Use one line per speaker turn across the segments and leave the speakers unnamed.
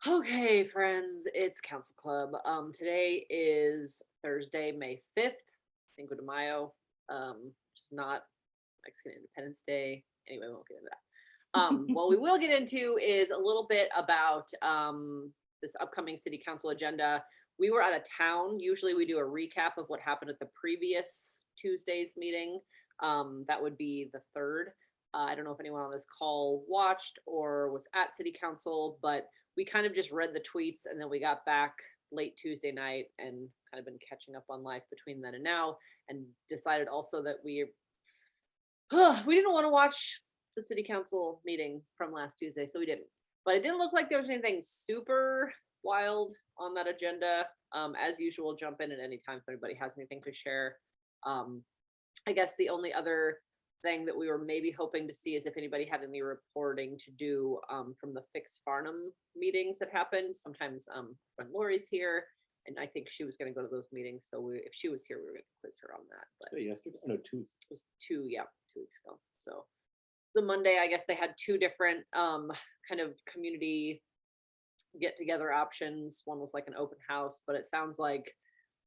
Okay, friends, it's Council Club. Today is Thursday, May 5th, Cinco de Mayo, which is not Mexican Independence Day. Anyway, we won't get into that. What we will get into is a little bit about this upcoming city council agenda. We were out of town. Usually we do a recap of what happened at the previous Tuesday's meeting. That would be the 3rd. I don't know if anyone on this call watched or was at city council, but we kind of just read the tweets and then we got back late Tuesday night and kind of been catching up on life between then and now, and decided also that we didn't want to watch the city council meeting from last Tuesday, so we didn't. But it didn't look like there was anything super wild on that agenda. As usual, jump in at any time if anybody has anything to share. I guess the only other thing that we were maybe hoping to see is if anybody had any reporting to do from the Fix Farnham meetings that happened. Sometimes when Lori's here, and I think she was going to go to those meetings. So if she was here, we were going to quiz her on that. But
yesterday? No, Tuesday.
It was 2 weeks ago. So the Monday, I guess they had 2 different kind of community get together options. One was like an open house, but it sounds like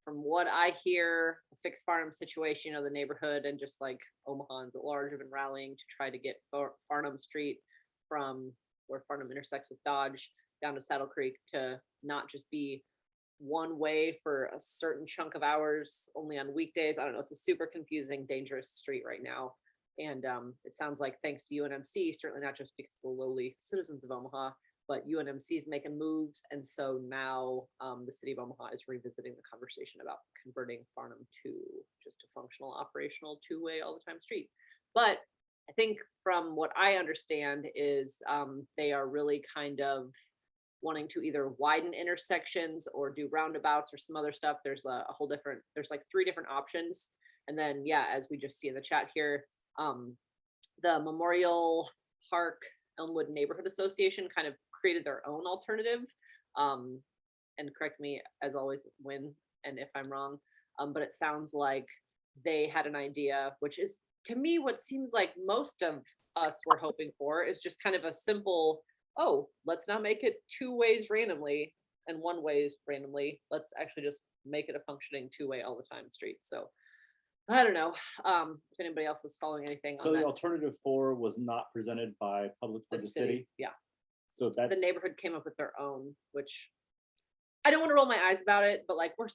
from what I hear, the Fix Farnham situation, the neighborhood and just like Omahans at large have been rallying to try to get Farnham Street from where Farnham intersects with Dodge down to Saddle Creek to not just be one way for a certain chunk of hours only on weekdays. I don't know. It's a super confusing, dangerous street right now. And it sounds like thanks to UNMC, certainly not just because of the lowly citizens of Omaha, but UNMC is making moves. And so now the city of Omaha is revisiting the conversation about converting Farnham to just a functional, operational 2-way all the time street. But I think from what I understand is they are really kind of wanting to either widen intersections or do roundabouts or some other stuff. There's there's like 3 different options. And then, yeah, as we just see in the chat here, the Memorial Park Elmwood Neighborhood Association kind of created their own alternative. And correct me as always when and if I'm wrong, but it sounds like they had an idea, which is to me what seems like most of us were hoping for, is just kind of a simple, oh, let's not make it 2 ways randomly and 1 ways randomly. Let's actually just make it a functioning 2-way all the time street. So I don't know if anybody else is following anything.
So the alternative 4 was not presented by Public for the city.
Yeah.
So that's
the neighborhood came up with their own, which I don't want to roll my eyes about it, but like we're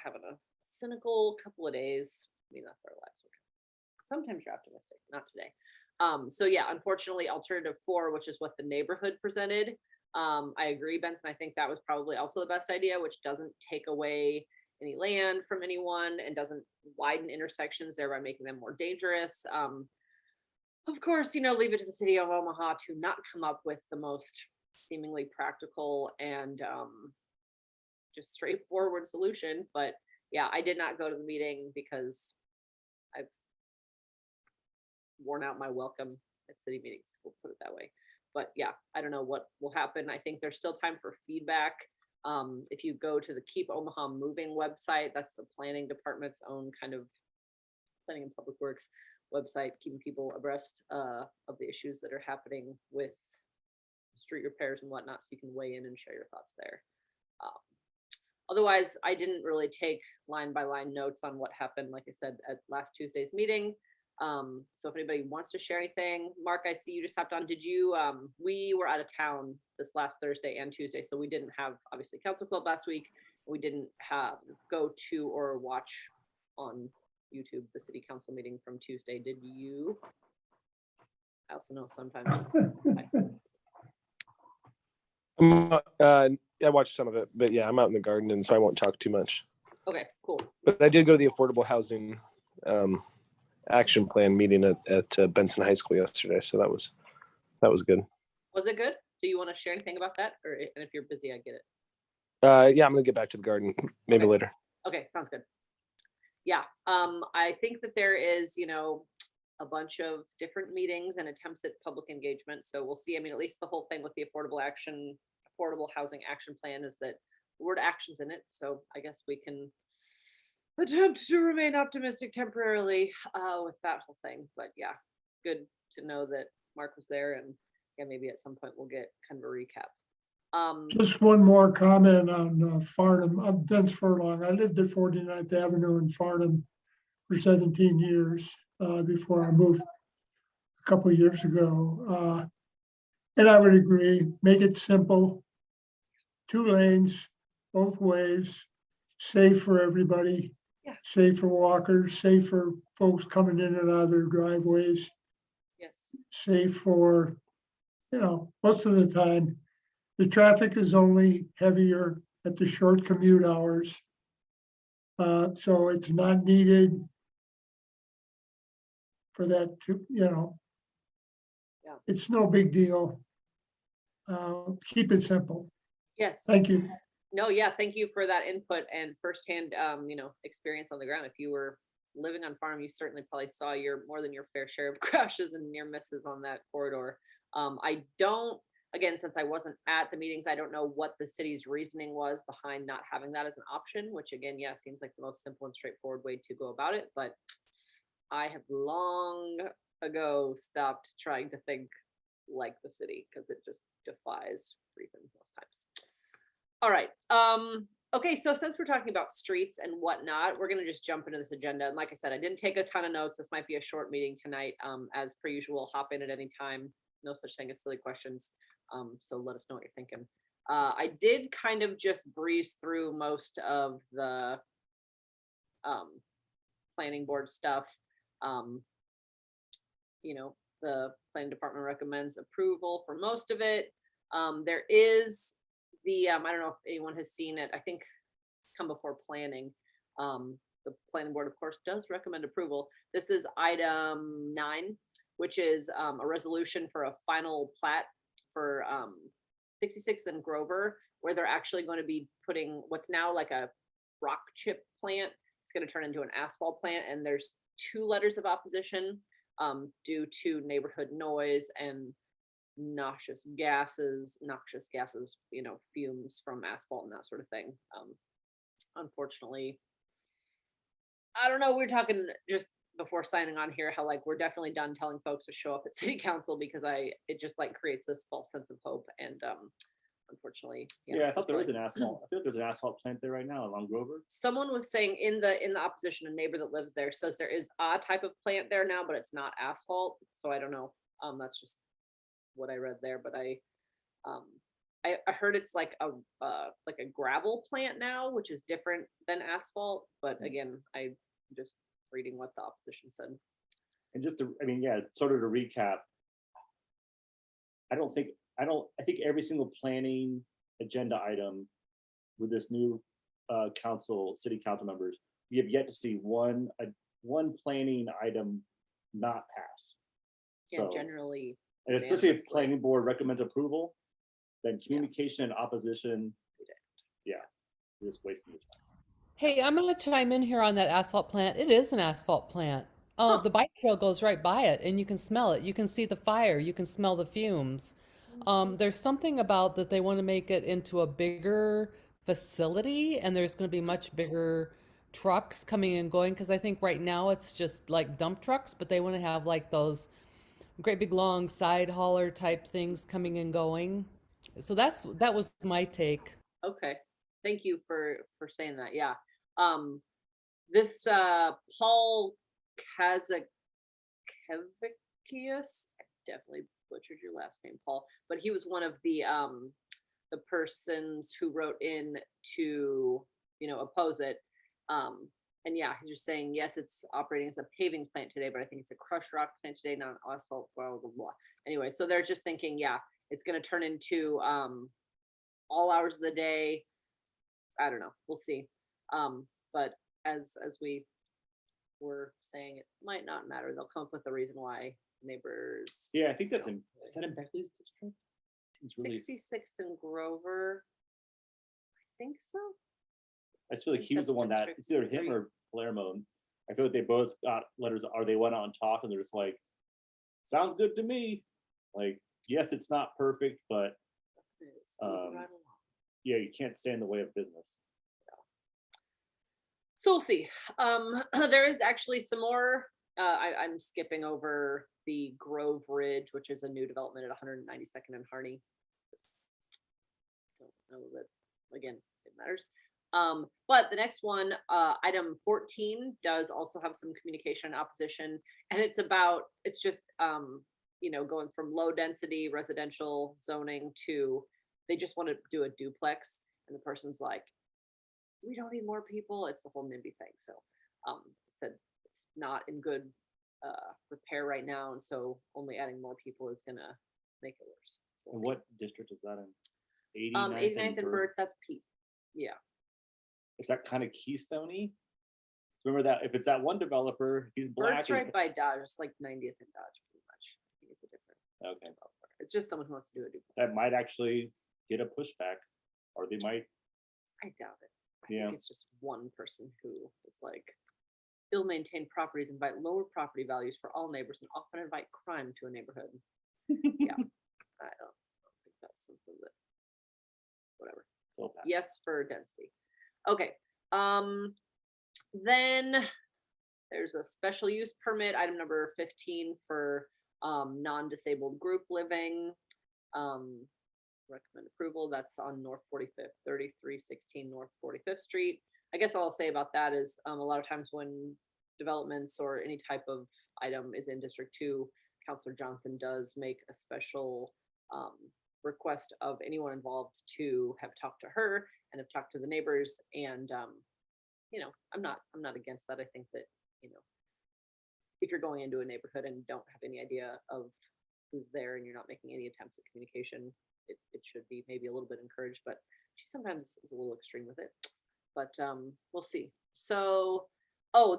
having a cynical couple of days. I mean, that's our lives. Sometimes you're optimistic, not today. So yeah, unfortunately, alternative 4, which is what the neighborhood presented. I agree, Benson. I think that was probably also the best idea, which doesn't take away any land from anyone and doesn't widen intersections, thereby making them more dangerous. Of course, leave it to the city of Omaha to not come up with the most seemingly practical and just straightforward solution. But yeah, I did not go to the meeting because I've worn out my welcome at city meetings, we'll put it that way. But yeah, I don't know what will happen. I think there's still time for feedback. If you go to the Keep Omaha Moving website, that's the planning department's own kind of planning and public works website, keeping people abreast of the issues that are happening with street repairs and whatnot, so you can weigh in and share your thoughts there. Otherwise, I didn't really take line by line notes on what happened, like I said, at last Tuesday's meeting. So if anybody wants to share anything, Mark, I see you just hopped on. Did you, we were out of town this last Thursday and Tuesday, so we didn't have, obviously, Council Club last week. We didn't go to or watch on YouTube the city council meeting from Tuesday. Did you? I also know sometimes.
I watched some of it, but yeah, I'm out in the garden, and so I won't talk too much.
Okay, cool.
But I did go to the affordable housing action plan meeting at Benson High School yesterday, so that was good.
Was it good? Do you want to share anything about that, or and if you're busy, I get it.
Yeah, I'm gonna get back to the garden maybe later.
Okay, sounds good. Yeah, I think that there is, a bunch of different meetings and attempts at public engagement. So we'll see. I mean, at least the whole thing with the affordable housing action plan is that the word action's in it. So I guess we can attempt to remain optimistic temporarily with that whole thing. But yeah, good to know that Mark was there, and yeah, maybe at some point we'll get kind of a recap.
Just one more comment on Farnham. I'm Vince Furlong. I lived at 49th Avenue in Farnham for 17 years before I moved a couple of years ago. And I would agree, make it simple. 2 lanes, both ways, safe for everybody.
Yeah.
Safe for walkers, safe for folks coming in and out of their driveways,
Yes.
safe for, most of the time, the traffic is only heavier at the short commute hours. So it's not needed for that to,
Yeah.
it's no big deal. Keep it simple.
Yes.
Thank you.
No, yeah, thank you for that input and firsthand, experience on the ground. If you were living on farm, you certainly probably saw more than your fair share of crashes and near misses on that corridor. I don't, again, since I wasn't at the meetings, I don't know what the city's reasoning was behind not having that as an option, which again, yeah, seems like the most simple and straightforward way to go about it. But I have long ago stopped trying to think like the city because it just defies reason most times. All right. Okay, so since we're talking about streets and whatnot, we're gonna just jump into this agenda. And like I said, I didn't take a ton of notes. This might be a short meeting tonight. As per usual, hop in at any time. No such thing as silly questions. So let us know what you're thinking. I did kind of just breeze through most of the planning board stuff. The planning department recommends approval for most of it. There is the, I don't know if anyone has seen it, I think come before planning. The planning board, of course, does recommend approval. This is item 9, which is a resolution for a final plat for 66th and Grover, where they're actually going to be putting what's now like a rock chip plant. It's going to turn into an asphalt plant, and there's 2 letters of opposition due to neighborhood noise and noxious gases, fumes from asphalt and that sort of thing. Unfortunately, I don't know, we were talking just before signing on here how like we're definitely done telling folks to show up at city council because it just like creates this false sense of hope. And unfortunately,
Yeah, I thought there was an asphalt. I feel like there's an asphalt plant there right now along Grover.
Someone was saying in the opposition, a neighbor that lives there says there is a type of plant there now, but it's not asphalt. So I don't know. That's just what I read there, but I heard it's like a gravel plant now, which is different than asphalt. But again, I'm just reading what the opposition said.
And just to, sort of to recap, I think every single planning agenda item with this new city council members, we have yet to see one planning item not pass.
Yeah, generally.
And especially if planning board recommends approval, then communication and opposition, you're just wasting your time.
Hey, I'm going to chime in here on that asphalt plant. It is an asphalt plant. The bike trail goes right by it, and you can smell it. You can see the fire. You can smell the fumes. There's something about that they want to make it into a bigger facility, and there's going to be much bigger trucks coming and going, because I think right now it's just like dump trucks, but they want to have like those great big long side hauler type things coming and going. So that was my take.
Okay, thank you for saying that. Yeah, this Paul Kazakias, I definitely butchered your last name, Paul, but he was one of the persons who wrote in to oppose it. And yeah, he's just saying, yes, it's operating as a paving plant today, but I think it's a crushed rock plant today, not an asphalt, blah, blah, blah. Anyway, so they're just thinking, yeah, it's going to turn into all hours of the day. I don't know. We'll see. But as we were saying, it might not matter. They'll come up with a reason why neighbors.
Yeah, I think that's is that in Beckley's district?
66th and Grover. I think so.
I just feel like he was the one that, it's either him or Palermo. I feel like they both got letters, or they went out and talked, and they're just like, sounds good to me. Like, yes, it's not perfect, but you can't stand in the way of business.
So we'll see. There is actually some more. I'm skipping over the Grove Ridge, which is a new development at 192nd and Harney. don't know that, again, it matters. But the next one, item 14 does also have some communication opposition, and it's just, going from low density residential zoning to, they just want to do a duplex, and the person's like, we don't need more people. It's the whole NIMBY thing. So, said it's not in good repair right now, and so only adding more people is gonna make it worse. We'll
And
see.
what district is that in?
89th and Burt, that's Pete. Yeah.
Is that kind of Keystone-y? So remember that if it's that one developer, if he's black,
Burt's right by Dodge. It's like 90th and Dodge, pretty much. I think it's a different
okay,
developer. It's just someone who wants to do a duplex.
that might actually get a pushback, or they might.
I doubt it. I
Yeah.
think it's just one person who is like, ill-maintained properties invite lower property values for all neighbors and often invite crime to a neighborhood. Yeah, I don't think that's something that, whatever.
So pass.
Yes for density. Okay, then there's a special use permit, item number 15 for non-disabled group living. Recommend approval. That's on North 45th, 3316 North 45th Street. I guess all I'll say about that is a lot of times when developments or any type of item is in District 2, Councilor Johnson does make a special request of anyone involved to have talked to her and have talked to the neighbors. And I'm not against that. I think that if you're going into a neighborhood and don't have any idea of who's there and you're not making any attempts at communication, it should be maybe a little bit encouraged. But she sometimes is a little extreme with it. But we'll see. So,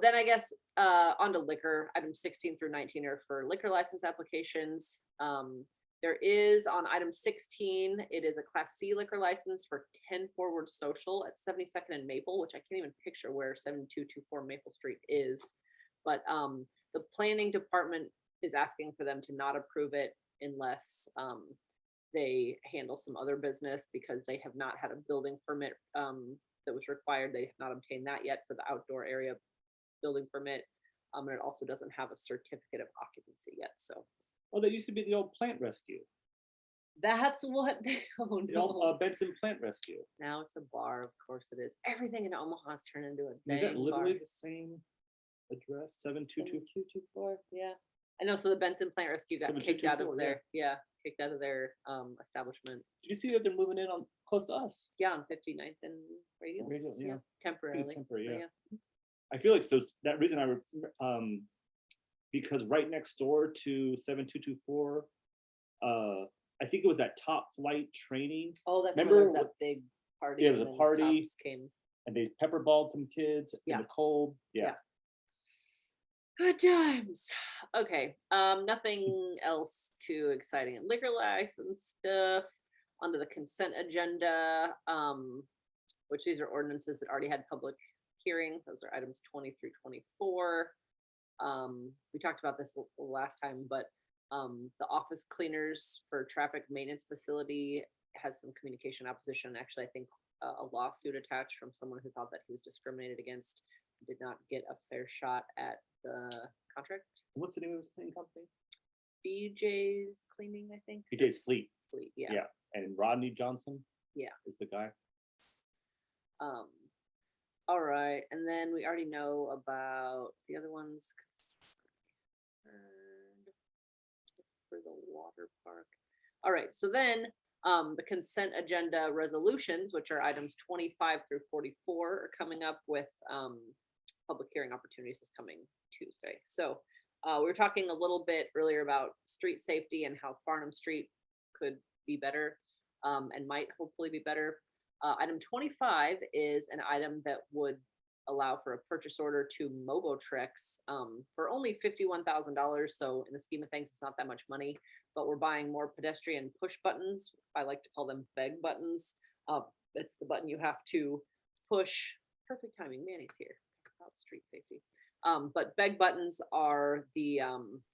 then I guess on to liquor. Items 16 through 19 are for liquor license applications. There is on item 16, it is a Class C liquor license for 10 Forward Social at 72nd and Maple, which I can't even picture where 7224 Maple Street is. But the planning department is asking for them to not approve it unless they handle some other business, because they have not had a building permit that was required. They have not obtained that yet for the outdoor area building permit. And it also doesn't have a certificate of occupancy yet. So
Oh, that used to be the old plant rescue.
that's what they own.
The old Benson Plant Rescue.
Now it's a bar, of course it is. Everything in Omaha has turned into a
Is that
dang
literally
bar.
the same address? 722.
224, yeah. I know, so the Benson Plant Rescue got kicked out of
7224,
their, yeah, kicked out of their establishment.
Did you see that they're moving in on close to us?
Yeah, on 59th and Radio.
Radio, yeah.
Temporarily.
Temporary,
but
yeah. I feel like that reason because right next door to 7224, I think it was that Top Flight Training,
Oh, that's where
Remember
there was that
what-
big party.
Yeah, it was
and
a
then
party.
cops came.
and they pepperballed some kids
Yeah.
in the cold. Yeah.
Yeah. Good times. Okay. Nothing else too exciting in liquor license stuff. Onto the consent agenda, which these are ordinances that already had public hearing. Those are items 20 through 24. We talked about this last time, but the office cleaners for traffic maintenance facility has some communication opposition. Actually, I think a lawsuit attached from someone who thought that he was discriminated against, did not get a fair shot at the contract.
What's the name of this cleaning company?
BJ's Cleaning, I think.
BJ's Fleet.
Fleet, yeah.
Yeah. And Rodney Johnson.
Yeah.
Is the guy.
All right, and then we already know about the other ones. For the water park. All right, so then the consent agenda resolutions, which are items 25 through 44, are coming up with public hearing opportunities this coming Tuesday. So we were talking a little bit earlier about street safety and how Farnham Street could be better and might hopefully be better. Item 25 is an item that would allow for a purchase order to Mobotrex for only $51,000. So in the scheme of things, it's not that much money, but we're buying more pedestrian push buttons. I like to call them beg buttons. It's the button you have to push. Perfect timing, Manny's here. About street safety. But beg buttons are the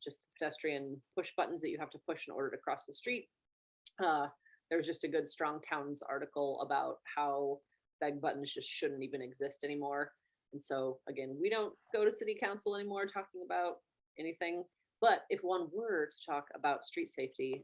just the pedestrian push buttons that you have to push in order to cross the street. There was just a good Strong Towns article about how beg buttons just shouldn't even exist anymore. And so again, we don't go to city council anymore talking about anything. But if one were to talk about street safety,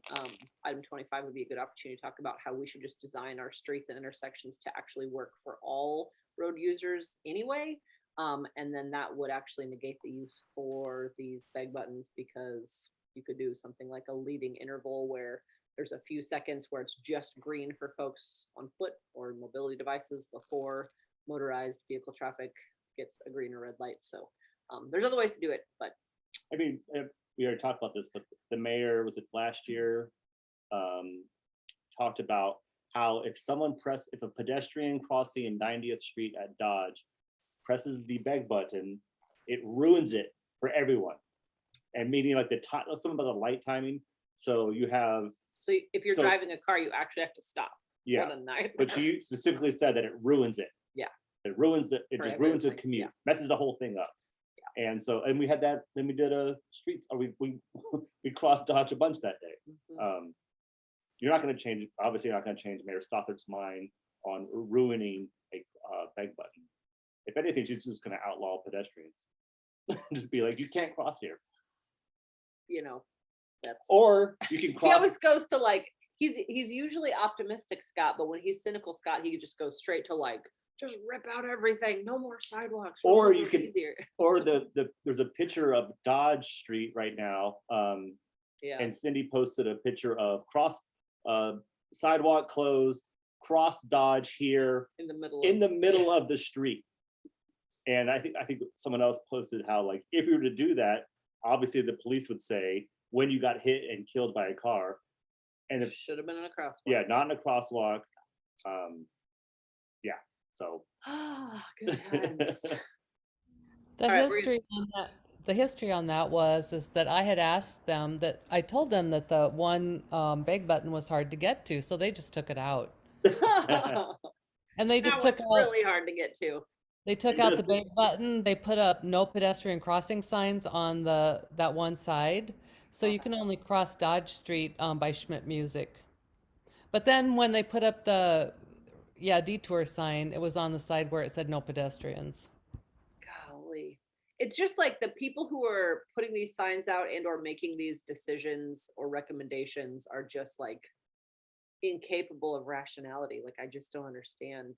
item 25 would be a good opportunity to talk about how we should just design our streets and intersections to actually work for all road users anyway. And then that would actually negate the use for these beg buttons, because you could do something like a leading interval where there's a few seconds where it's just green for folks on foot or mobility devices before motorized vehicle traffic gets a green or red light. So there's other ways to do it, but
I mean, we already talked about this, but the mayor, was it last year, talked about how if a pedestrian crossing in 90th Street at Dodge presses the beg button, it ruins it for everyone. And meaning like something about the light timing. So you have,
so if you're
So-
driving a car, you actually have to stop.
yeah,
What a nightmare.
but she specifically said that it ruins it.
Yeah.
It ruins it
For
just ruins the
everyone,
commute,
yeah.
messes the whole thing up. And so, and we had that, then we did a streets, or we we crossed Dodge a bunch that day.
Mhm.
You're not gonna change, obviously you're not gonna change Mayor Stothard's mind on ruining a beg button. If anything, she's just gonna outlaw pedestrians. Just be like, you can't cross here.
You know, that's.
Or you can
He
cross,
always goes to like, he's usually optimistic, Scott, but when he's cynical, Scott, he just goes straight to like, just rip out everything, no more sidewalks.
Or
roads
you
are
can-
easier.
or there's a picture of Dodge Street right now.
Yeah,
And Cindy posted a picture of sidewalk closed, cross Dodge here
in the middle.
in
of,
the middle of the street. And I think someone else posted how, like, if we were to do that, obviously the police would say when you got hit and killed by a car. And if,
should have been in a crosswalk.
yeah, not in a crosswalk. Yeah, so.
Ah, good times.
The
All right, we're
history on that is that I had asked them that I told them that the one beg button was hard to get to, so they just took it out. And they just
that
took
one's
out
really hard to get to.
they took out the beg button, they put up no pedestrian crossing signs on that one side. So you can only cross Dodge Street by Schmidt Music. But then when they put up the detour sign, it was on the side where it said no pedestrians.
Golly. It's just like the people who are putting these signs out and or making these decisions or recommendations are just like incapable of rationality. Like, I just don't understand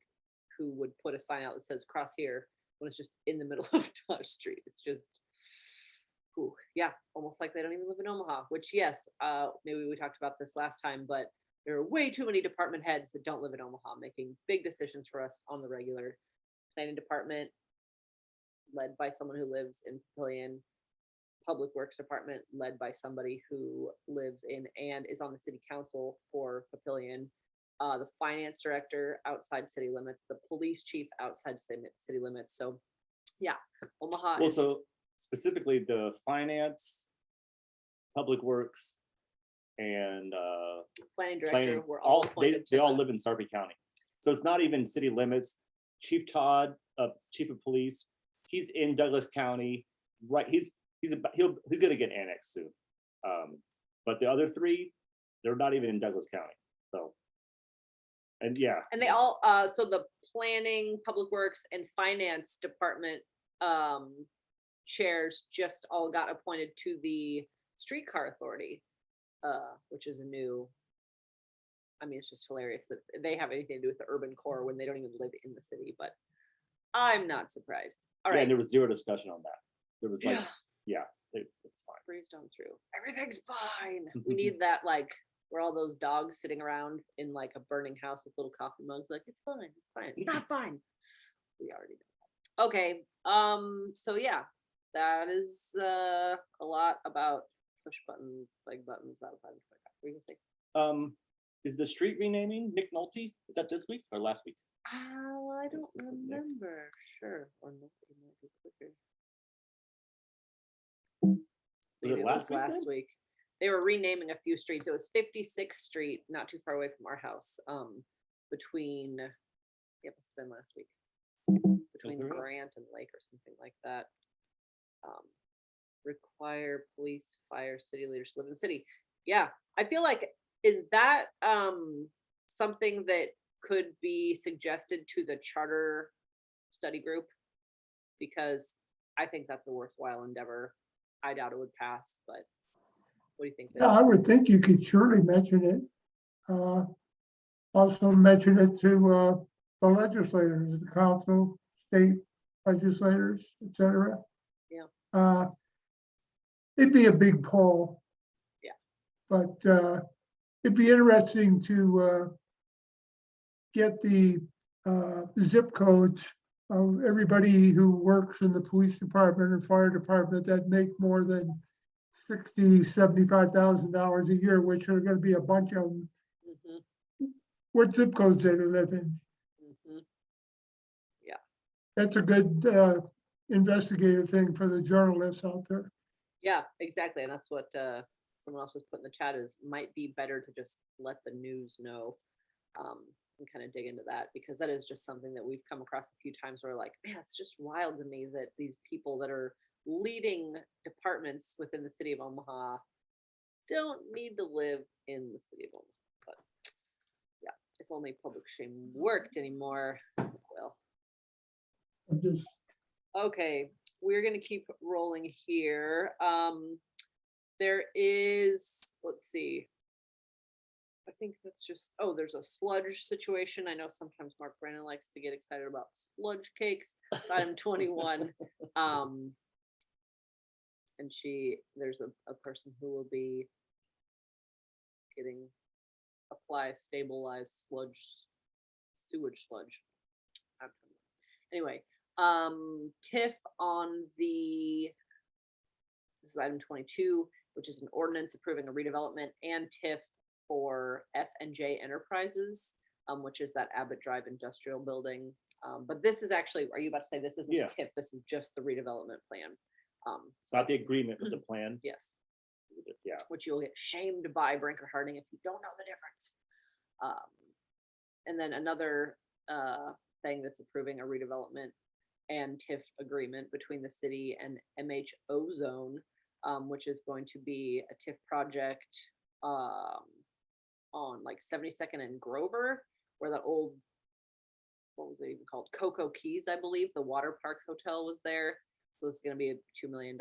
who would put a sign out that says cross here when it's just in the middle of Dodge Street. It's just, ooh, yeah, almost like they don't even live in Omaha, which yes, maybe we talked about this last time, but there are way too many department heads that don't live in Omaha making big decisions for us on the regular. Planning department led by someone who lives in Papillion. Public Works Department led by somebody who lives in and is on the city council for Papillion. The finance director outside city limits, the police chief outside city limits. So yeah, Omaha
Well,
is
so specifically the finance, public works, and
planning director.
planning,
We're all
they
appointed to
all
the-
live in Sarpy County. So it's not even city limits. Chief Todd, chief of police, he's in Douglas County, right? He's gonna get annexed soon. But the other three, they're not even in Douglas County. So, and yeah,
And they all so the planning, public works, and finance department chairs just all got appointed to the streetcar authority, which is a new. I mean, it's just hilarious that they have anything to do with the urban core when they don't even live in the city, but I'm not surprised. All
yeah,
right,
and there was zero discussion on that. There was like,
yeah,
it's fine.
breezed on through. Everything's fine. We need that, like, where all those dogs sitting around in like a burning house with little coffee mugs, like, it's fine, it's fine, it's not fine. We already know. Okay, so yeah, that is a lot about push buttons, big buttons outside of my car. What do you think?
Is the street renaming Nick Nolte? Is that this week or last week?
I don't remember. Sure, or not, it might be quicker.
Was it last week?
Last
then?
week. They were renaming a few streets. It was 56th Street, not too far away from our house. Between, it must have been last week. Between
Hilton Road?
Grant and Lake or something like that. Require police, fire, city leaders to live in the city. Yeah, I feel like, is that something that could be suggested to the charter study group? Because I think that's a worthwhile endeavor. I doubt it would pass, but What do you think?
Yeah,
Vic?
I would think you could surely mention it. Also mention it to the legislators, the council, state legislators, et cetera.
Yeah.
It'd be a big poll.
Yeah.
But it'd be interesting to get the zip codes of everybody who works in the police department or fire department that make more than $75,000 a year, which are gonna be a bunch of them.
Mhm,
What zip codes they live in.
mhm.
That's a good investigative thing for the journalists out there.
Yeah, exactly. And that's what someone else was put in the chat is might be better to just let the news know and kind of dig into that because that is just something that we've come across a few times where like, man, it's just wild to me that these people that are leading departments within the city of Omaha don't need to live in the city of Omaha. But yeah, if only public shame worked anymore. Well,
I'm just,
okay, we're gonna keep rolling here. There is, let's see. I think that's just, oh, there's a sludge situation. I know sometimes Mark Brennan likes to get excited about sludge cakes. It's item 21. And there's a person who will be getting stabilized sewage sludge. Anyway, TIF on this is item 22, which is an ordinance approving a redevelopment and TIF for F&J Enterprises, which is that Abbott Drive industrial building. But this is actually, are you about to say this isn't
Yeah.
TIF? This is just the redevelopment plan.
It's not the agreement with the plan.
Yes,
Yeah.
which you'll get shamed by Brinker Harding if you don't know the difference. And then another thing that's approving a redevelopment and TIF agreement between the city and MHO Zone, which is going to be a TIF project on like 72nd and Grover, where that old, what was it even called? Cocoa Keys, I believe. The water park hotel was there. So this is going to be a $2 million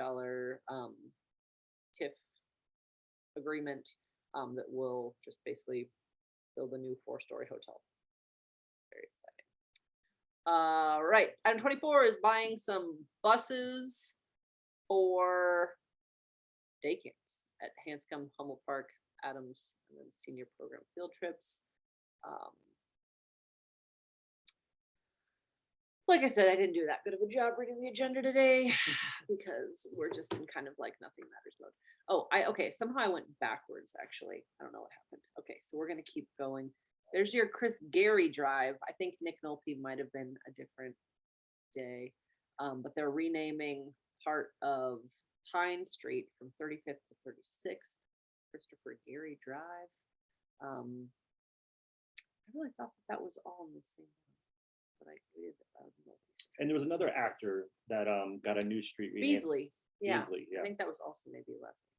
TIF agreement that will just basically build a new 4-story hotel. Very exciting. Right. Item 24 is buying some buses for day camps at Hanscom, Hummel Park, Adams, and then senior program field trips. Like I said, I didn't do that good of a job reading the agenda today because we're just in kind of like nothing matters mode. Oh, okay. Somehow I went backwards, actually. I don't know what happened. Okay, so we're going to keep going. There's your Chris Gary drive. I think Nick Nolte might have been a different day, but they're renaming part of Pine Street from 35th to 36th, Christopher Gary Drive. I really thought that was all in the same one, but I did.
And there was another actor that got a new street renamed.
Beasley. Yeah.
Beasley, yeah.
I think that was also maybe last week.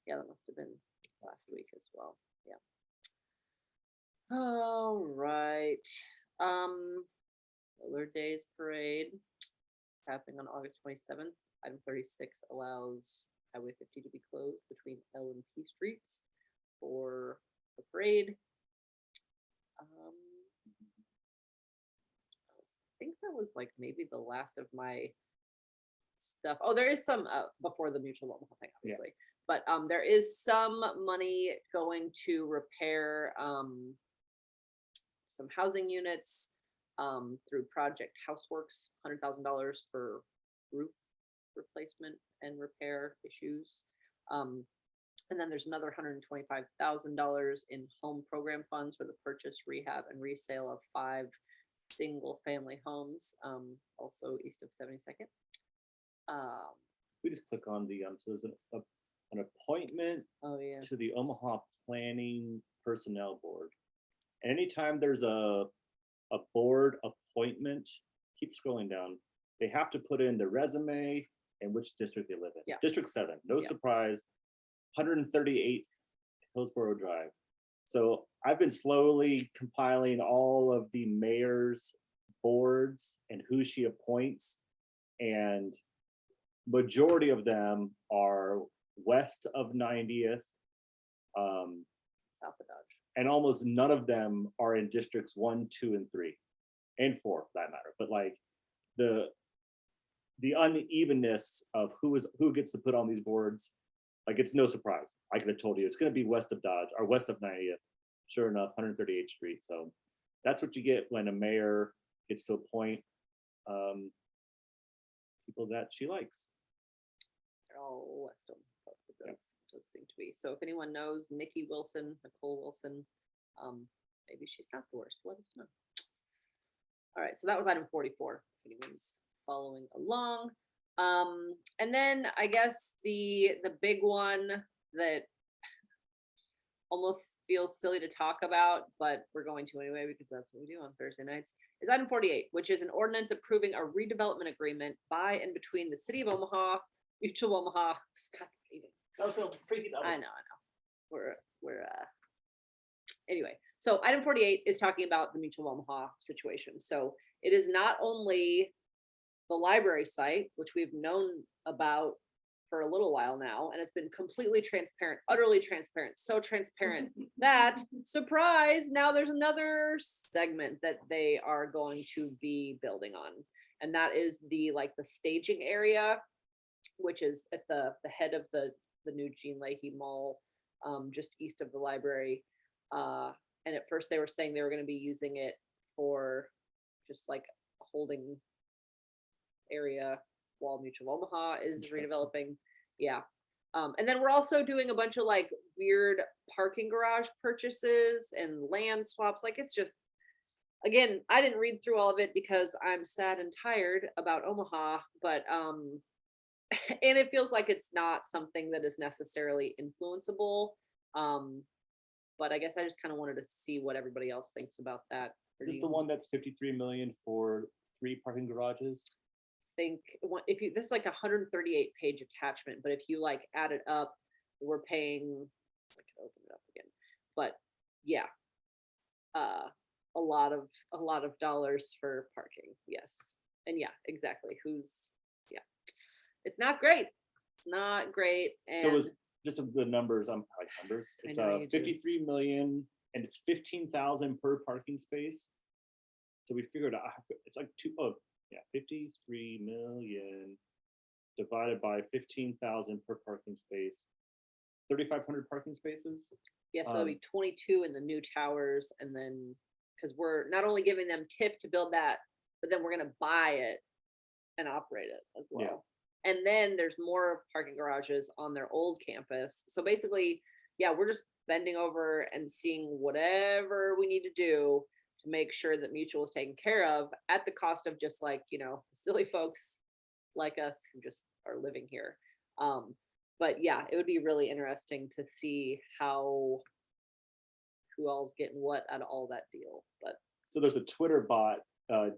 Yeah, that must have been last week as well. Yeah. All right. Willard Days Parade happening on August 27th. Item 36 allows Highway 50 to be closed between L and P streets for the parade. I think that was like maybe the last of my stuff. Oh, there is some before the Mutual of Omaha thing, obviously. Yeah. But there is some money going to repair some housing units through Project Houseworks, $100,000 for roof replacement and repair issues. And then there's another $125,000 in home program funds for the purchase, rehab, and resale of 5 single-family homes, also east of 72nd.
We just click on the so there's an appointment to the Omaha Planning Personnel Board. Anytime there's a board appointment, keep scrolling down. They have to put in the resume and which district they live in.
Yeah.
District 7, no surprise, 138th Hillsborough Drive. So I've been slowly compiling all of the mayor's boards and who she appoints, and majority of them are west of 90th,
South of Dodge.
and almost none of them are in districts 1, 2, and 3, and 4 for that matter. But like the unevenness of who gets to put on these boards, like it's no surprise. I could have told you it's going to be west of Dodge or west of 90th. Sure enough, 138th Street. So that's what you get when a mayor gets to appoint people that she likes.
They're all Weston folks. It does seem to be. So if anyone knows Nicole Wilson, maybe she's not the worst. Let us know. All right, so that was item 44. If anyone's following along, and then I guess the big one that almost feels silly to talk about, but we're going to anyway because that's what we do on Thursday nights, is item 48, which is an ordinance approving a redevelopment agreement by and between the City of Omaha, Mutual of Omaha, Scott's bleeding. I know. We're anyway. So item 48 is talking about the Mutual of Omaha situation. So it is not only the library site, which we've known about for a little while now, and it's been completely transparent, utterly transparent, so transparent that, surprise, now there's another segment that they are going to be building on. And that is the staging area, which is at the head of the new Jean Leahy Mall, just east of the library. And at first they were saying they were going to be using it for just like a holding area while Mutual of Omaha is redeveloping. Yeah. And then we're also doing a bunch of like weird parking garage purchases and land swaps. Like it's just, again, I didn't read through all of it because I'm sad and tired about Omaha, but and it feels like it's not something that is necessarily influenceable. But I guess I just kind of wanted to see what everybody else thinks about that.
Is this the one that's 53 million for 3 parking garages?
Think if you, this is like a 138 page attachment, but if you like add it up, we're paying, I can open it up again, but yeah, a lot of dollars for parking. Yes. And yeah, exactly. It's not great. It's not great. And
So it was just the numbers. I'm like numbers. It's
know you do.
53 million and it's 15,000 per parking space. So we figured out it's like 53 million divided by 15,000 per parking space. 3,500 parking spaces.
yeah, so there'll be 22 in the new towers, and then because we're not only giving them tip to build that, but then we're gonna buy it and operate it as well.
Yeah.
And then there's more parking garages on their old campus. So basically, yeah, we're just bending over and seeing whatever we need to do to make sure that Mutual is taken care of at the cost of just like, silly folks like us who just are living here. But yeah, it would be really interesting to see who all's getting what out of all that deal. But
So there's a Twitter bot,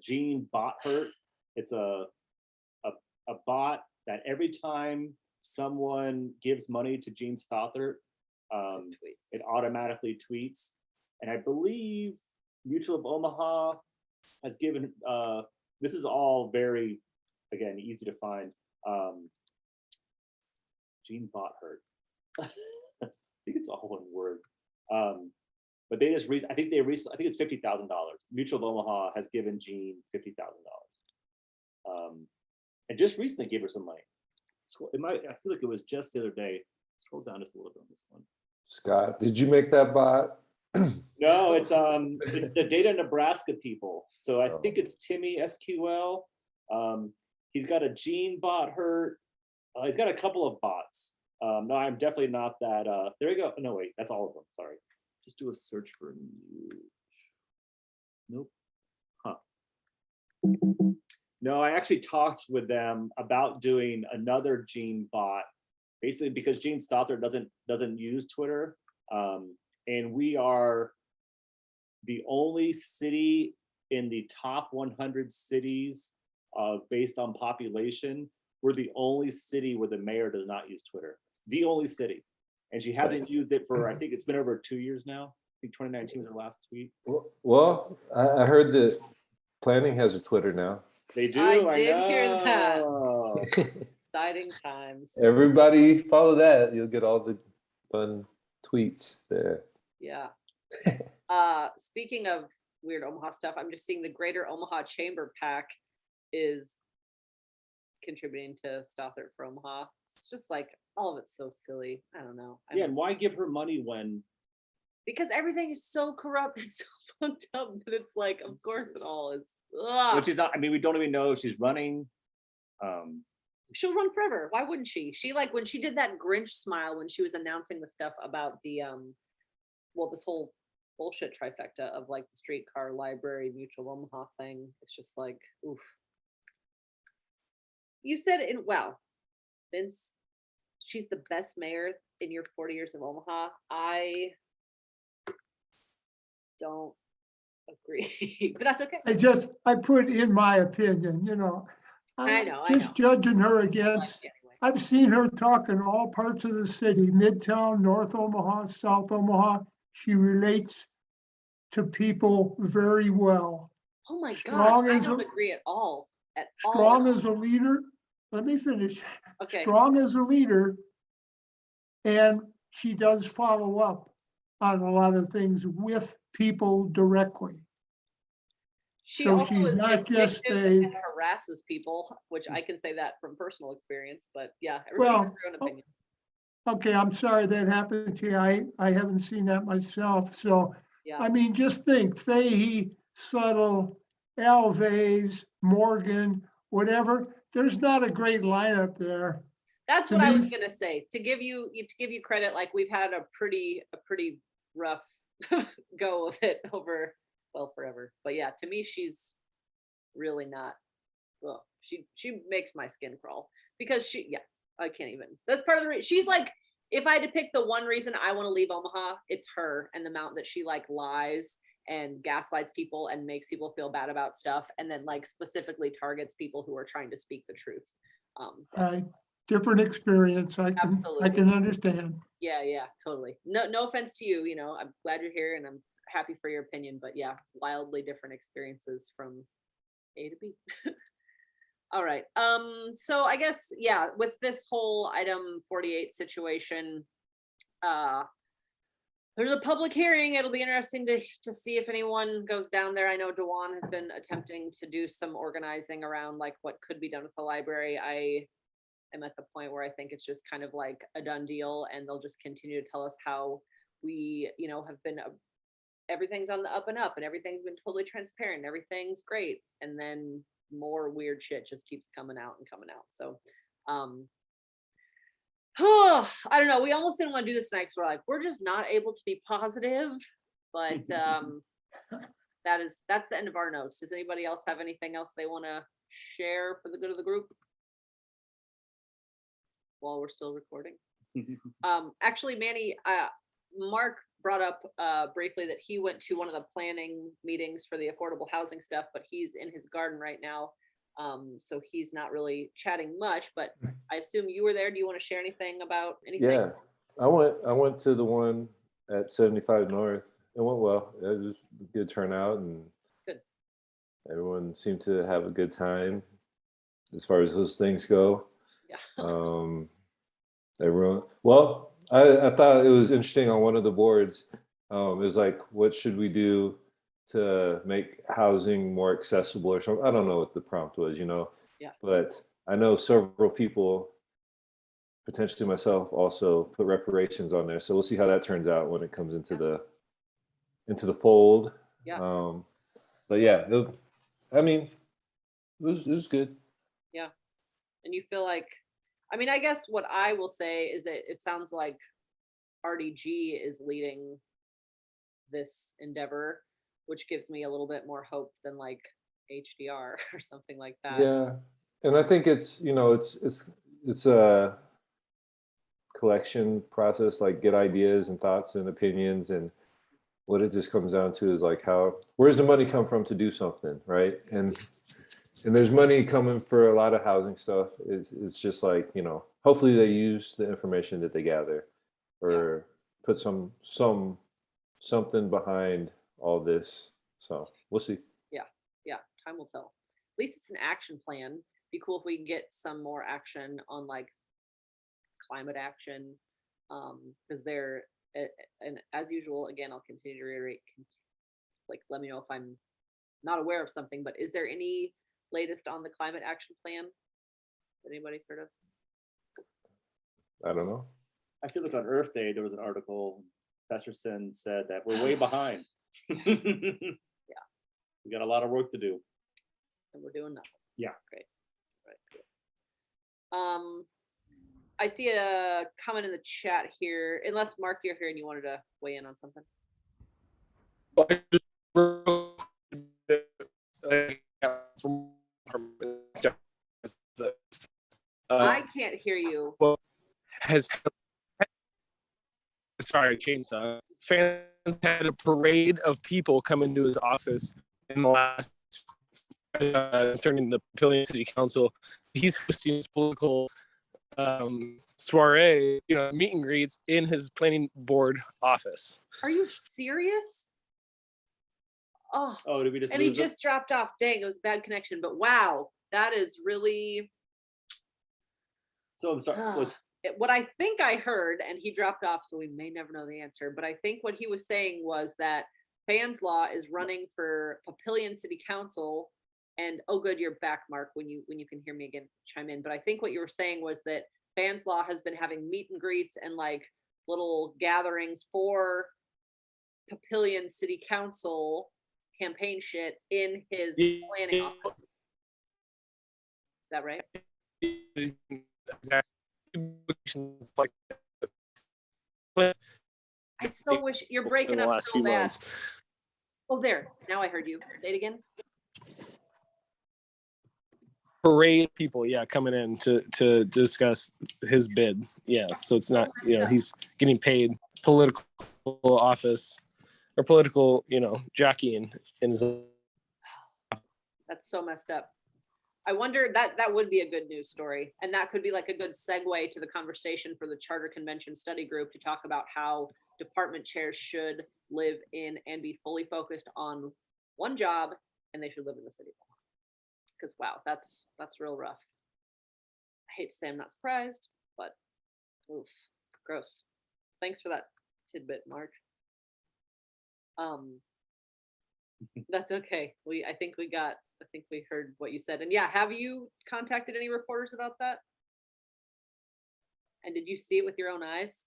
Gene Bothert. It's a bot that every time someone gives money to Gene Stothert,
tweets.
it automatically tweets. And I believe Mutual of Omaha has given, this is all very, again, easy to find. Gene Bothert. I think it's all one word. But they just, I think it's $50,000. Mutual of Omaha has given Gene $50,000. And just recently gave her some money. I feel like it was just the other day. Scroll down just a little bit on this one.
Scott, did you make that bot?
No, it's the Data Nebraska people. So I think it's Timmy SQL. He's got a Gene Bothert. He's got a couple of bots. No, I'm definitely not that. There you go. No, wait, that's all of them. Sorry. Just do a search for new. Nope. Huh. No, I actually talked with them about doing another Gene bot, basically because Gene Stothert doesn't use Twitter, and we are the only city in the top 100 cities based on population. We're the only city where the mayor does not use Twitter. The only city, and she hasn't used it for, I think it's been over 2 years now. I think 2019 was her last tweet.
Well, I heard that planning has a Twitter now.
They do.
I did hear that.
know.
Exciting times.
Everybody follow that. You'll get all the fun tweets there.
Yeah. Speaking of weird Omaha stuff, I'm just seeing the Greater Omaha Chamber PAC is contributing to Stothert for Omaha. It's just like all of it's so silly. I don't know.
Yeah, and why give her money when
Because everything is so corrupt. It's so fucked up that it's like, of course it all is. Ugh.
which is not, I mean, we don't even know if she's running.
She'll run forever. Why wouldn't she? She like when she did that Grinch smile when she was announcing the stuff about the well, this whole bullshit trifecta of like the streetcar library Mutual of Omaha thing. It's just like, oof. You said in wow, Vince, she's the best mayor in your 40 years of Omaha. I don't agree, but that's okay.
I put in my opinion, you know.
I
I'm
know.
just judging her
I like
against,
it anyway.
I've seen her talk in all parts of the city, Midtown, North Omaha, South Omaha. She relates to people very well.
Oh my God,
Strong
I
as
don't
a-
agree at all. At all.
Strong as a leader, let me finish.
Okay.
Strong as a leader, and she does follow up on a lot of things with people directly.
She
So
also
she's
is
not just
vindictive
a-
and harasses people, which I can say that from personal experience. But yeah, everybody has
Well,
their own opinion.
Okay, I'm sorry that happened to you. I haven't seen that myself. So,
Yeah,
I mean, just think Fahey, Subtle, Alves, Morgan, whatever. There's not a great lineup there.
that's
to
what I was
me-
gonna say. To give you credit, like we've had a pretty rough go of it over forever. But yeah, to me, she's really not. Well, she makes my skin crawl because I can't even. That's part of the reason. She's like, if I had to pick the one reason I want to leave Omaha, it's her and the amount that she like lies and gaslights people and makes people feel bad about stuff, and then like specifically targets people who are trying to speak the truth.
Right, different experience. I
Absolutely.
can understand.
Yeah, totally. No offense to you. You know, I'm glad you're here and I'm happy for your opinion, but yeah, wildly different experiences from A to B. All right. So I guess, yeah, with this whole item 48 situation, there's a public hearing. It'll be interesting to see if anyone goes down there. I know Dewan has been attempting to do some organizing around like what could be done with the library. I am at the point where I think it's just kind of like a done deal, and they'll just continue to tell us how we, you know, have been everything's on the up and up and everything's been totally transparent, everything's great, and then more weird shit just keeps coming out. So I don't know, we almost didn't want to do this tonight because we're like, we're just not able to be positive, but that's the end of our notes. Does anybody else have anything else they want to share for the good of the group while we're still recording? Actually, Manny, Mark brought up briefly that he went to one of the planning meetings for the affordable housing stuff, but he's in his garden right now. So he's not really chatting much, but I assume you were there. Do you want to share anything about anything?
Yeah, I went to the one at 75 North. It went well. It was a good turnout, and
Good.
Everyone seemed to have a good time as far as those things go.
Yeah.
Everyone, well, I thought it was interesting on one of the boards. It was like, what should we do to make housing more accessible or something? I don't know what the prompt was, you know.
Yeah.
But I know several people, potentially myself, also put reparations on there. So we'll see how that turns out when it comes into the fold.
Yeah.
But yeah, I mean, it was good.
Yeah. And you feel like, I mean, I guess what I will say is that it sounds like RDG is leading this endeavor, which gives me a little bit more hope than like HDR or something like that.
Yeah, and I think it's, you know, it's a collection process, like get ideas and thoughts and opinions, and what it just comes down to is like where's the money come from to do something, right? And there's money coming for a lot of housing stuff. It's just like, you know, hopefully they use the information that they gather or put something behind all this. So we'll see.
Yeah, time will tell. At least it's an action plan. be cool if we can get some more action on like climate action. Because they're, and as usual, again, I'll continue to reiterate, like, let me know if I'm not aware of something, but is there any latest on the climate action plan? Anybody sort of?
I don't know.
I feel like on Earth Day, there was an article, Festerson said that we're way behind. Yeah. We got a lot of work to do.
And we're doing nothing.
Yeah.
Great. Right. Good. I see a comment in the chat here, unless Mark, you're here and you wanted to weigh in on something. I can't hear you.
Has sorry, chainsaw. Fans had a parade of people come into his office in the last concerning the Papillion City Council. He's hosting his political soiree, meet and greets in his planning board office.
Are you serious? Oh,
Did we just
and he
lose him?
just dropped off. Dang, it was a bad connection, but wow, that is really
So I'm sorry.
what I think I heard, and he dropped off, so we may never know the answer, but I think what he was saying was that Fans Law is running for Papillion City Council, and oh good, you're back, Mark, when you can hear me again, chime in. But I think what you were saying was that Fans Law has been having meet and greets and like little gatherings for Papillion City Council campaign shit in his planning office. Is that right? I so wish you're breaking up so bad. Oh, there. Now I heard you. Say it again.
Parade people, coming in to discuss his bid. So it's not, he's getting paid political office or political, jockeying in his.
That's so messed up. I wonder that would be a good news story, and that could be like a good segue to the conversation for the Charter Convention Study Group to talk about how department chairs should live in and be fully focused on one job, and they should live in the city. Because wow, that's real rough. I hate to say I'm not surprised, but oof, gross. Thanks for that tidbit, Mark. That's okay. I think we heard what you said. And yeah, have you contacted any reporters about that? And did you see it with your own eyes?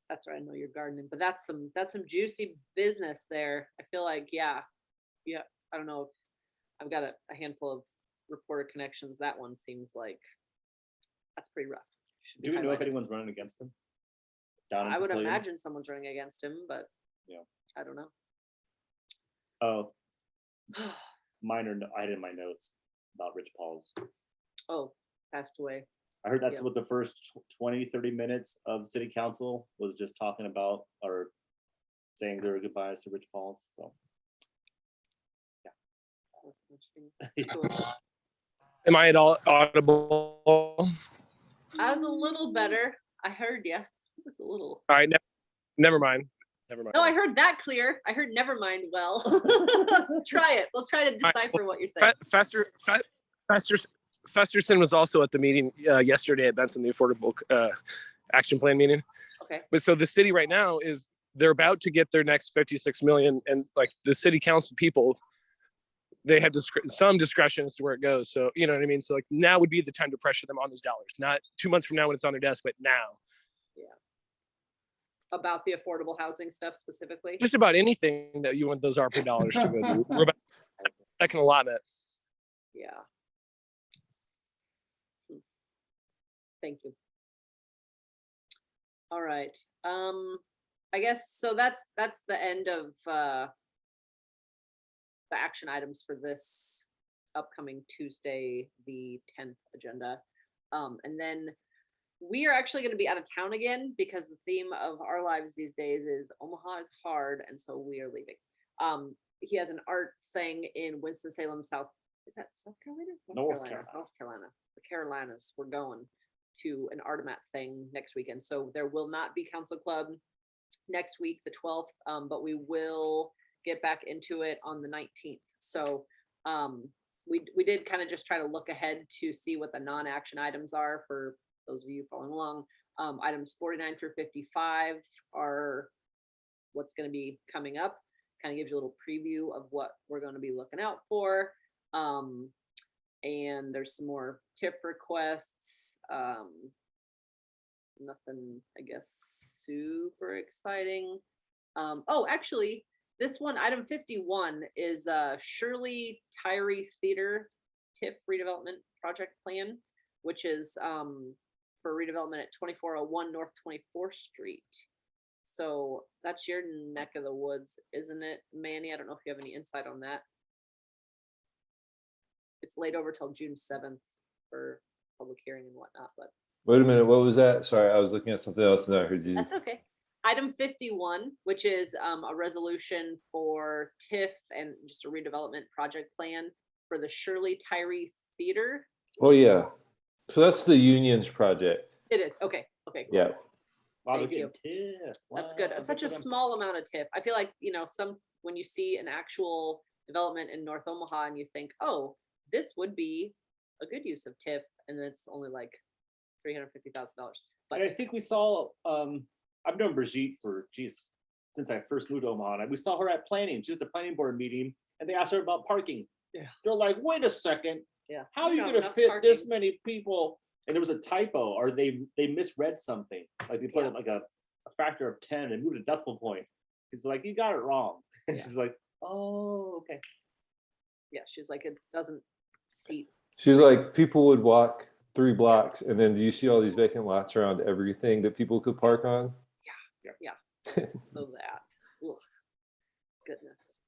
That's right, I know you're gardening, but that's some juicy business there. I feel like, yeah, I don't know if I've got a handful of reporter connections. That one seems like that's pretty rough.
Do we know if anyone's running against him?
I would imagine someone's running against him, but yeah, I don't know.
Oh, minor. I had in my notes about Rich Paul's.
Oh, passed away.
I heard that's what the first 20-30 minutes of city council was just talking about, or saying their goodbyes to Rich Paul's. So yeah.
Cool.
Am I at all audible?
I was a little better. I heard you. It was a little.
All right, never mind.
No, I heard that clear. I heard never mind well. Try it. We'll try to decipher what you're saying.
Festerson was also at the meeting yesterday at Benson, the Affordable Action Plan meeting.
Okay.
But so the city right now they're about to get their next 56 million, and like the city council people, they have some discretion as to where it goes. So, you know what I mean? So like now would be the time to pressure them on those dollars, not 2 months from now when it's on their desk, but now.
Yeah. About the affordable housing stuff specifically?
Just about anything that you want those ARPA dollars to go to. We're about second allotment.
Yeah. Thank you. All right. I guess so that's the end of the action items for this upcoming Tuesday, the 10th agenda. And then we are actually going to be out of town again because the theme of our lives these days is Omaha is hard, and so we are leaving. He has an art thing in Winston-Salem, South Carolina?
North Carolina.
North Carolina. The Carolinas. We're going to an Artemat thing next weekend. So there will not be Council Club next week, the 12th, but we will get back into it on the 19th. So we did kind of just try to look ahead to see what the non-action items are for those of you following along. Items 49 through 55 are what's going to be coming up. Kind of gives you a little preview of what we're going to be looking out for. And there's some more TIF requests. Nothing, I guess, super exciting. Oh, actually, this one, item 51, is Shirley Tyree Theater TIF redevelopment project plan, which is for redevelopment at 2401 North 24th Street. So that's your neck of the woods, isn't it, Manny? I don't know if you have any insight on that. It's laid over till June 7th for public hearing and whatnot, but.
Wait a minute, what was that? Sorry, I was looking at something else and I heard you.
That's okay. Item 51, which is a resolution for TIF and just a redevelopment project plan for the Shirley Tyree Theater.
Oh, yeah. So that's the Unions project.
It is, okay, okay. Cool.
Yeah.
Wow,
Thank
they're
you.
getting TIF.
That's good.
Wow,
Such a
for them.
small amount of TIF. I feel like, when you see an actual development in North Omaha and you think, oh, this would be a good use of TIF, and then it's only like $350,000. But
And I think we saw, I've known Brigitte for, since I first moved to Omaha. And we saw her at planning. She was at the planning board meeting and they asked her about parking.
Yeah.
They're like, wait a second,
yeah,
how are you
not
gonna
enough
fit this
parking.
many people? And there was a typo, or they misread something. Like they put
Yeah.
it like a factor of 10 and moved a decimal point. It's like, you got it wrong. And
Yeah.
she's like, oh, okay.
Yeah, she was like, it doesn't seat.
She was like, people would walk 3 blocks and then do you see all these vacant lots around everything that people could park on?
Yeah. So that, ugh, goodness.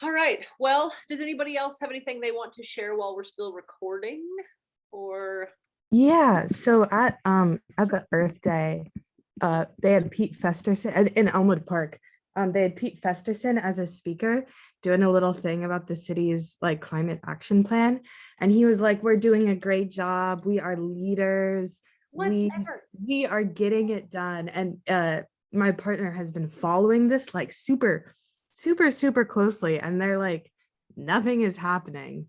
All right. Well, does anybody else have anything they want to share while we're still recording? Or
Yeah, so at the Earth Day, they had Pete Festerson in Elmwood Park. They had Pete Festerson as a speaker doing a little thing about the city's like climate action plan. And he was like, we're doing a great job. We are leaders.
whatever.
We are getting it done. And my partner has been following this like super closely. And they're like, nothing is happening.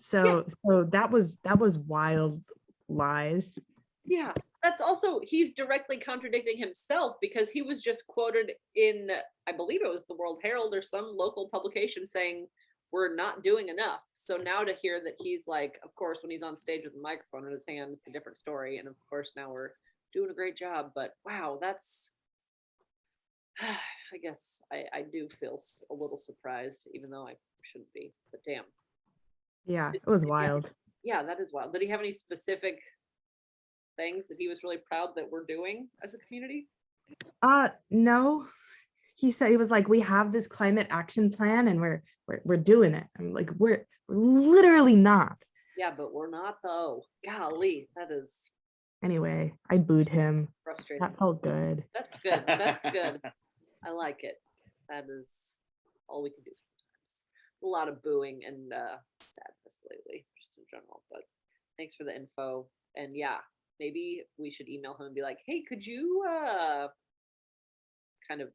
So that was wild lies.
Yeah, that's also, he's directly contradicting himself because he was just quoted in, I believe it was the World Herald or some local publication saying, we're not doing enough. So now to hear that he's like, of course, when he's on stage with a microphone in his hand, it's a different story. And of course, now we're doing a great job. But wow, that's, I guess I do feel a little surprised, even though I shouldn't be. But damn.
Yeah, it was wild.
Yeah, that is wild. Did he have any specific things that he was really proud that we're doing as a community?
No. He said, he was like, we have this climate action plan and we're doing it. I'm like, we're literally not.
Yeah, but we're not though. Golly, that is
Anyway, I booed him.
frustrating.
That felt good.
That's good. That's good. I like it. That is all we can do sometimes. It's a lot of booing and sadness lately, just in general. But thanks for the info. And yeah, maybe we should email him and be like, hey, could you kind of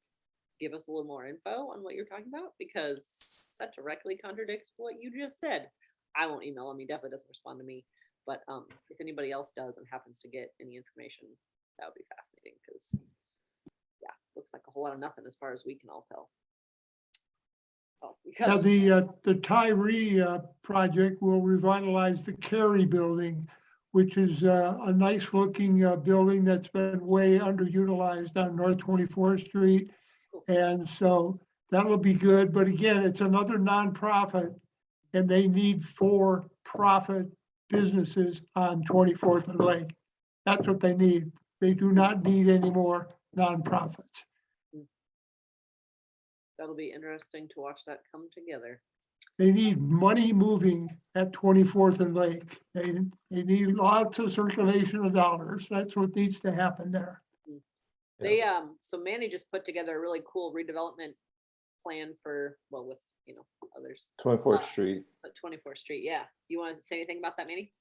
give us a little more info on what you're talking about? Because that directly contradicts what you just said. I won't email him. He definitely doesn't respond to me. But if anybody else does and happens to get any information, that would be fascinating because, yeah, looks like a whole lot of nothing as far as we can all tell. Oh,
Now,
because
the Tyree project will revitalize the Cary building, which is a nice looking building that's been way underutilized on North 24th Street. And so that'll be good. But again, it's another nonprofit and they need for-profit businesses on 24th and Lake. That's what they need. They do not need any more nonprofits.
that'll be interesting to watch that come together.
They need money moving at 24th and Lake. They need lots of circulation of dollars. That's what needs to happen there.
They so Manny just put together a really cool redevelopment plan for, well, with others,
24th Street.
but 24th Street. Yeah, you want to say anything about that, Manny?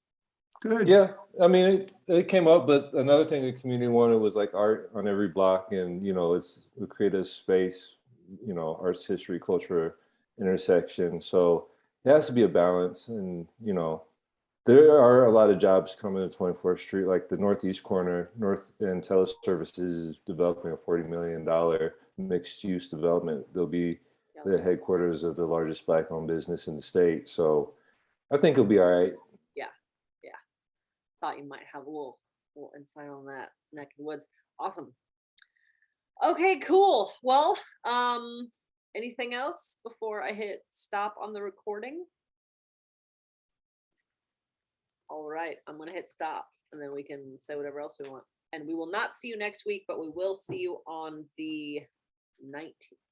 Good.
Yeah, I mean, it came up, but another thing the community wanted was like art on every block, and we create a space, arts, history, culture intersection. So it has to be a balance, and there are a lot of jobs coming to 24th Street, like the northeast corner. North End Teleservices is developing a $40 million mixed-use development. They'll be
Yeah,
the headquarters of the largest Black-owned business in the state. So I think it'll be all right.
thought you might have a little insight on that neck of the woods. Awesome. Okay, cool. Well, anything else before I hit stop on the recording? All right, I'm gonna hit stop and then we can say whatever else we want. And we will not see you next week, but we will see you on the 19th.